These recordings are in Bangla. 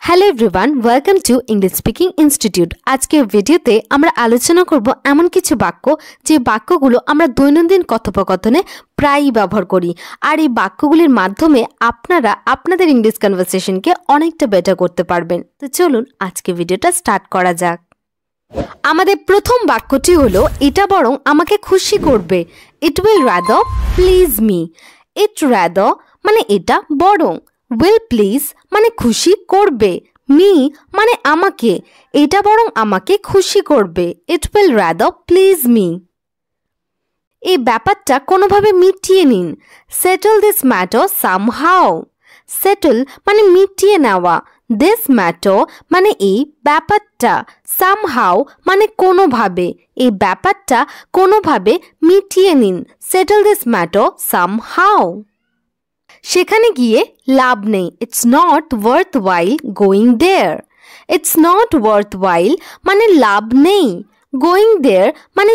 Hello everyone, welcome to English speaking institute. আজকের ভিডিওতে আমরা আলোচনা করব এমন কিছু বাক্য যে বাক্যগুলো আমরা দৈনন্দিন কথোপকথনে প্রায়ই ব্যবহার করি, আর এই বাক্যগুলির মাধ্যমে আপনারা আপনাদের ইংলিশ কনভারসেশনকে অনেকটা বেটার করতে পারবেন। তো চলুন আজকে ভিডিওটা স্টার্ট করা যাক। আমাদের প্রথম বাক্যটি হলো, এটা বরং আমাকে খুশি করবে। It will rather please me. It rather মানে এটা, বরং will please মানে খুশি করবে, মি মানে আমাকে, এটা বরং আমাকে খুশি করবে। It will rather please me। এই ব্যাপারটা কোনোভাবে মিটিয়ে নিন। Settle this matter somehow। Settle মানে মিটিয়ে নেওয়া, this matter মানে এই ব্যাপারটা, somehow মানে কোনোভাবে, এই ব্যাপারটা কোনোভাবে মিটিয়ে নিন। Settle this matter somehow। সেখানে গিয়ে লাভ নেই। It's not worth while going there. It's not worth ওয়াইল মানে লাভ নেই, গোয়িং দেয়ার মানে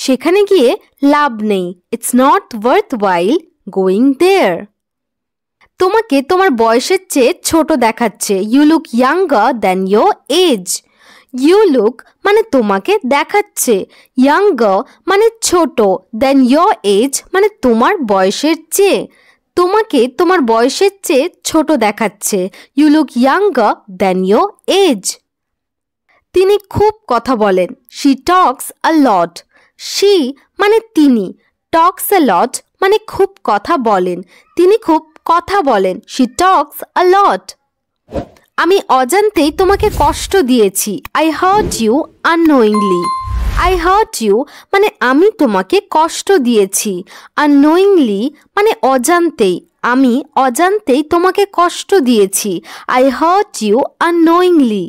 সেখানে গিয়ে লাভ নেই। It's not worth while going there. তোমাকে তোমার বয়সের চেয়ে ছোট দেখাচ্ছে। You look younger than your age. You look মানে তোমাকে দেখাচ্ছে, ইয়াঙ্গার মানে ছোট, দ্যান ইয়োর এজ মানে তোমার বয়সের চেয়ে, তোমাকে তোমার বয়সের চেয়ে ছোট দেখাচ্ছে। You look younger than your age. তিনি খুব কথা বলেন। She talks a lot. She মানে তিনি, টক্স আ লট মানে খুব কথা বলেন, তিনি খুব কথা বলেন। She talks a lot. আমি অজান্তেই তোমাকে কষ্ট দিয়েছি। I hurt you unknowingly. I hurt you মানে আমি তোমাকে কষ্ট দিয়েছি, আননোয়িংলি মানে অজান্তেই, আমি অজান্তেই তোমাকে কষ্ট দিয়েছি। I hurt you unknowingly.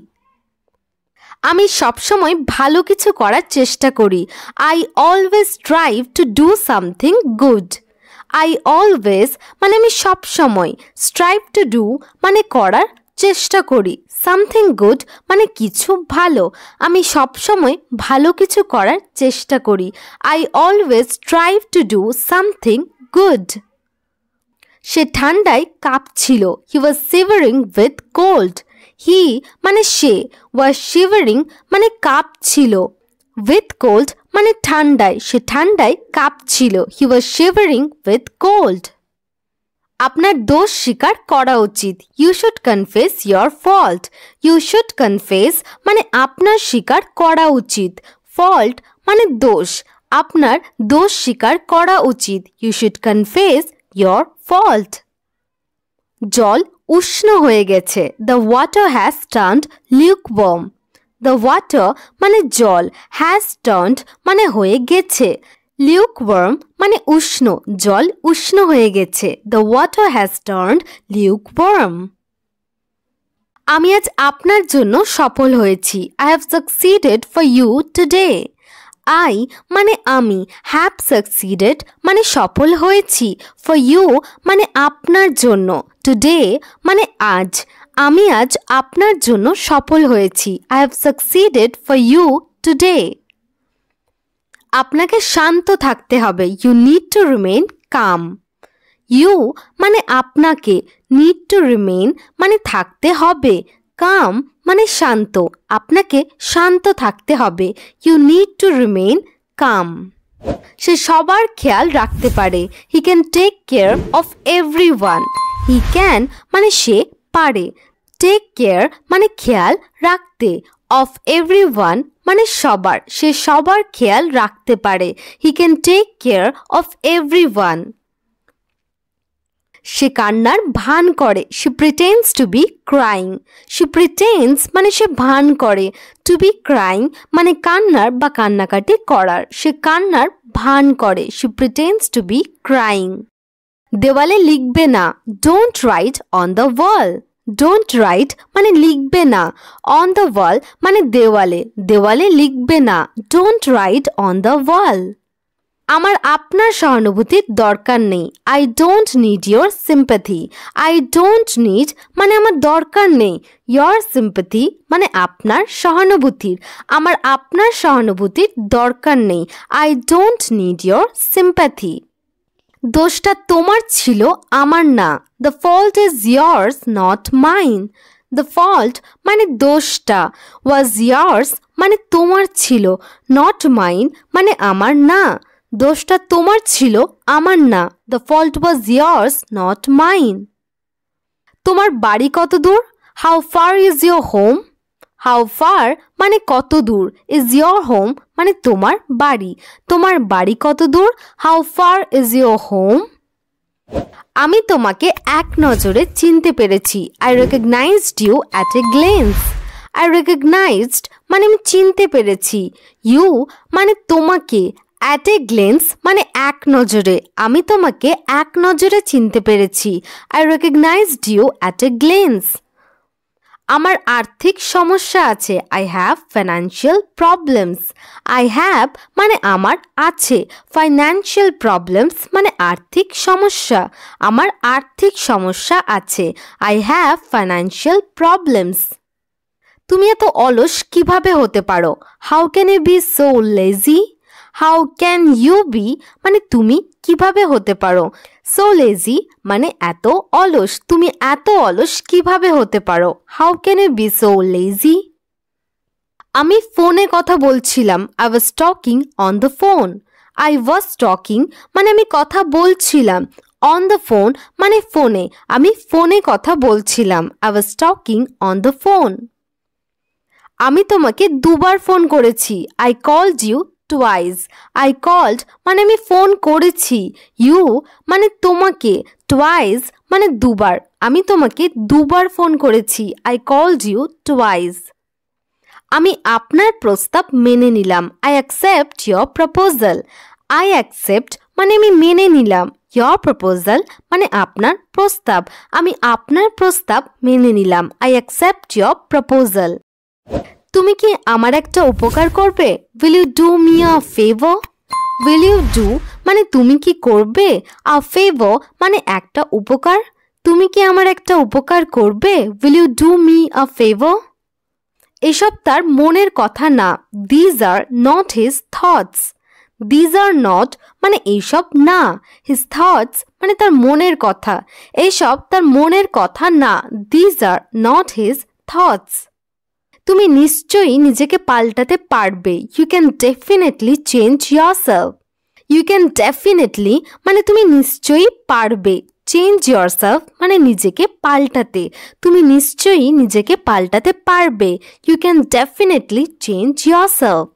আমি সবসময় ভালো কিছু করার চেষ্টা করি। I always strive to do something good. I always মানে আমি সবসময়, স্ট্রাইভ টু ডু মানে করার চেষ্টা করি, সামথিং গুড মানে কিছু ভালো, আমি সবসময় ভালো কিছু করার চেষ্টা করি। I always strive to do something good. সে ঠান্ডায় কাঁপছিল। He was shivering with cold. He মানে সে, ওয়াজ শিভারিং মানে কাঁপছিল, উইথ কোল্ড মানে ঠান্ডায়, সে ঠান্ডায় কাঁপছিল। He was shivering with cold. আপনার দোষ স্বীকার করা উচিত। You should confess your fault. You should confess মানে আপনার স্বীকার করা উচিত, ফল্ট মানে দোষ, আপনার দোষ স্বীকার করা উচিত। You should confess your fault. জল উষ্ণ হয়ে গেছে। The water has turned lukewarm. The water মানে জল, হ্যাজ টার্নড মানে হয়ে গেছে, লিউকওয়ার্ম মানে উষ্ণ, জল উষ্ণ হয়ে গেছে। The water has turned lukewarm. আমি আজ আপনার জন্য সফল হয়েছি। I have succeeded for you today. I মানে আমি, হ্যাভ সাকসিডেড মানে সফল হয়েছি, ফর ইউ মানে আপনার জন্য, টুডে মানে আজ, আমি আজ আপনার জন্য সফল হয়েছি। I have succeeded for you today. আপনাকে শান্ত থাকতে হবে। You need to remain calm. You মানে আপনাকে, নিড টু রিমেইন মানে থাকতে হবে, কাম মানে শান্ত, আপনাকে শান্ত থাকতে হবে। You need to remain calm. সে সবার খেয়াল রাখতে পারে। He can take care of everyone. He can মানে সে পারে, টেক কেয়ার মানে খেয়াল রাখতে, অফ এভরিওয়ান মানে সবার, সে সবার খেয়াল রাখতে পারে। He can take care of everyone. সে কান্নার ভান করে। She pretends to be crying. She pretends মানে সে ভান করে, টু বি ক্রাইং মানে কান্নার বা কান্নাকাটি করার, সে কান্নার ভান করে। She pretends to be crying. দেওয়ালে লিখবে না। Don't write on the wall. Don't write মানে লিখবে না, অন দ্য ওয়াল মানে দেওয়ালে, দেওয়ালে লিখবে না। ডোন্ট রাইট অন দ্য ওয়াল। আমার আপনার সহানুভূতির দরকার নেই। I don't need your sympathy. I don't need মানে আমার দরকার নেই, ইয়োর সিম্প্যাথি মানে আপনার সহানুভূতির, আমার আপনার সহানুভূতির দরকার নেই। I don't need your sympathy. দোষটা তোমার ছিল, আমার না। The fault is years not mine. The fault মানে দোষটা, ওয়াজ ইয়ার্স মানে তোমার ছিল, নট মাইন মানে আমার না। দোষটা তোমার ছিল, আমার না। The fault was years, not mine. তোমার বাড়ি কত দূর? How far is your home? How far মানে কত দূর, ইজ ইয়োর হোম মানে তোমার বাড়ি। তোমার বাড়ি কত দূর? How far is your home? আমি তোমাকে এক নজরে চিনতে পেরেছি। I recognised you at a glance. I recognised মানে আমি চিনতে পেরেছি। ইউ মানে তোমাকে। অ্যাট এ গ্লেন্স মানে এক নজরে। আমি তোমাকে এক নজরে চিনতে পেরেছি। I recognised you at a glance. আমার আর্থিক সমস্যা আছে। I have financial problems. I have মানে আমার আছে, ফাইন্যান্সিয়াল প্রবলেমস মানে আর্থিক সমস্যা। আমার আর্থিক সমস্যা আছে। I have financial problems. তুমি এত অলস কিভাবে হতে পারো? How can you be so lazy? How can you be মানে তুমি কিভাবে হতে পারো, সো লেজি মানে এত অলস। তুমি এত অলস কিভাবে হতে পারো? How can you be so lazy? আমি ফোনে কথা বলছিলাম। I was talking on the phone. I was talking মানে আমি কথা বলছিলাম। অন দ্য ফোন মানে ফোনে। আমি ফোনে কথা বলছিলাম। I was talking on the phone. আমি তোমাকে দুবার ফোন করেছি। I called you twice. I called মানে আমি ফোন করেছি। ইউ মানে তোমাকে। টুয়াইস মানে দুবার। আমি তোমাকে দুবার ফোন করেছি। I called you twice. আমি আপনার প্রস্তাব মেনে নিলাম। I accept your proposal. I accept মানে আমি মেনে নিলাম। ইয়োর প্রপোজাল মানে আপনার প্রস্তাব। আমি আপনার প্রস্তাব মেনে নিলাম। I accept your proposal. তুমি কি আমার একটা উপকার করবে? Will you do me a favour? Will you do মানে তুমি কি করবে, আ ফেভার মানে একটা উপকার। তুমি কি আমার একটা উপকার করবে? Will you do me a favour? এসব তার মনের কথা না। These are not his thoughts. These are not মানে এইসব না। হিজ থটস মানে তার মনের কথা। এইসব তার মনের কথা না। These are not his thoughts. তুমি নিশ্চয়ই নিজেকে পাল্টাতে পারবে। You can definitely change yourself. You can definitely মানে তুমি নিশ্চয়ই পারবে। চেঞ্জ ইয়ারসেলফ মানে নিজেকে পাল্টাতে। তুমি নিশ্চয়ই নিজেকে পাল্টাতে পারবে। You can definitely change yourself.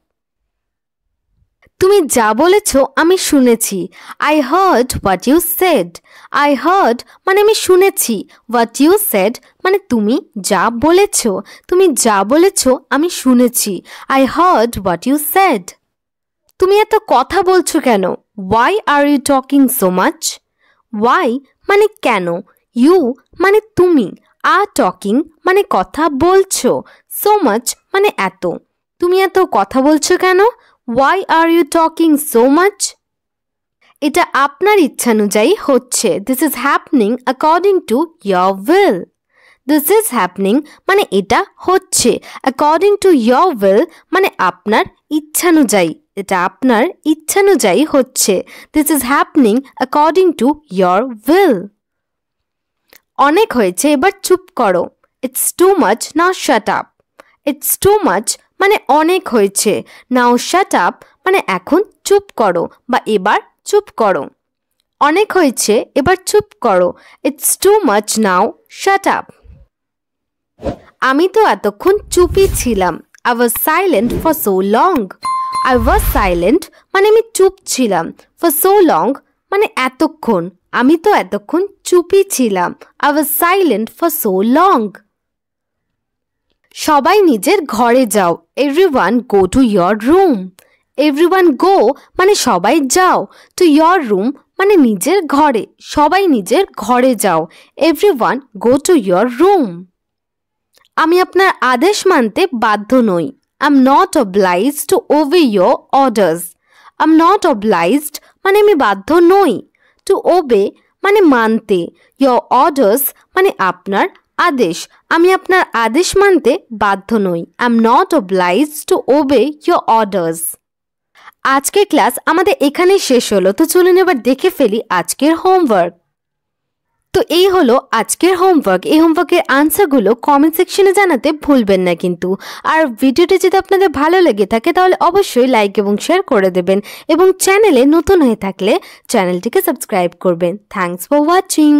তুমি যা বলেছ আমি শুনেছি। I heard what you said. I heard মানে আমি শুনেছি। হোয়াট ইউ সেড মানে তুমি যা বলেছ। তুমি যা বলেছ আমি শুনেছি। I heard what you said. তুমি এত কথা বলছো কেন? Why are you talking so much? Why মানে কেন, ইউ মানে তুমি, আর টকিং মানে কথা বলছো, সো মাচ মানে এত। তুমি এত কথা বলছো কেন? Why are you talking so much? এটা আপনার ইচ্ছানুযায়ী হচ্ছে। This is happening according to your will. This is happening মানে এটা হচ্ছে। According to your will মানে আপনার ইচ্ছানুযায়ী। এটা আপনার ইচ্ছানুযায়ী হচ্ছে। This is happening according to your will. অনেক হয়েছে, এবার চুপ করো। It's too much, now shut up. It's too much মানে অনেক হয়েছে। নাও শাট আপ মানে এখন চুপ করো বা এবার চুপ করো। অনেক হয়েছে, এবার চুপ করো। It's too much, now shut up. আমি তো এতক্ষণ চুপই ছিলাম। I was silent for so long. I was silent মানে আমি চুপ ছিলাম। ফর সো লং মানে এতক্ষণ। আমি তো এতক্ষণ চুপই ছিলাম। I was silent for so long. সবাই নিজের ঘরে যাও। Everyone go to your room. Everyone go মানে সবাই যাও। টু ইয়োর রুম মানে নিজের ঘরে। সবাই নিজের ঘরে যাও। Everyone go to your room. আমি আপনার আদেশ মানতে বাধ্য নই। I am not obliged to obey your orders. I am not obliged মানে আমি বাধ্য নই। টু ওবে মানে মানতে। ইয়োর অর্ডার্স মানে আপনার আদেশ। আমি আপনার আদেশ মানতে বাধ্য নই। I am not obliged to obey your orders. আজকের ক্লাস আমাদের এখানেই শেষ হলো। তো চলুন এবার দেখে ফেলি আজকের হোমওয়ার্ক। তো এই হলো আজকের হোমওয়ার্ক। এই হোমওয়ার্কের আনসারগুলো কমেন্ট সেকশনে জানাতে ভুলবেন না কিন্তু। আর ভিডিওটি যদি আপনাদের ভালো লেগে থাকে তাহলে অবশ্যই লাইক এবং শেয়ার করে দেবেন, এবং চ্যানেলে নতুন হয়ে থাকলে চ্যানেলটিকে সাবস্ক্রাইব করবেন। Thanks for watching.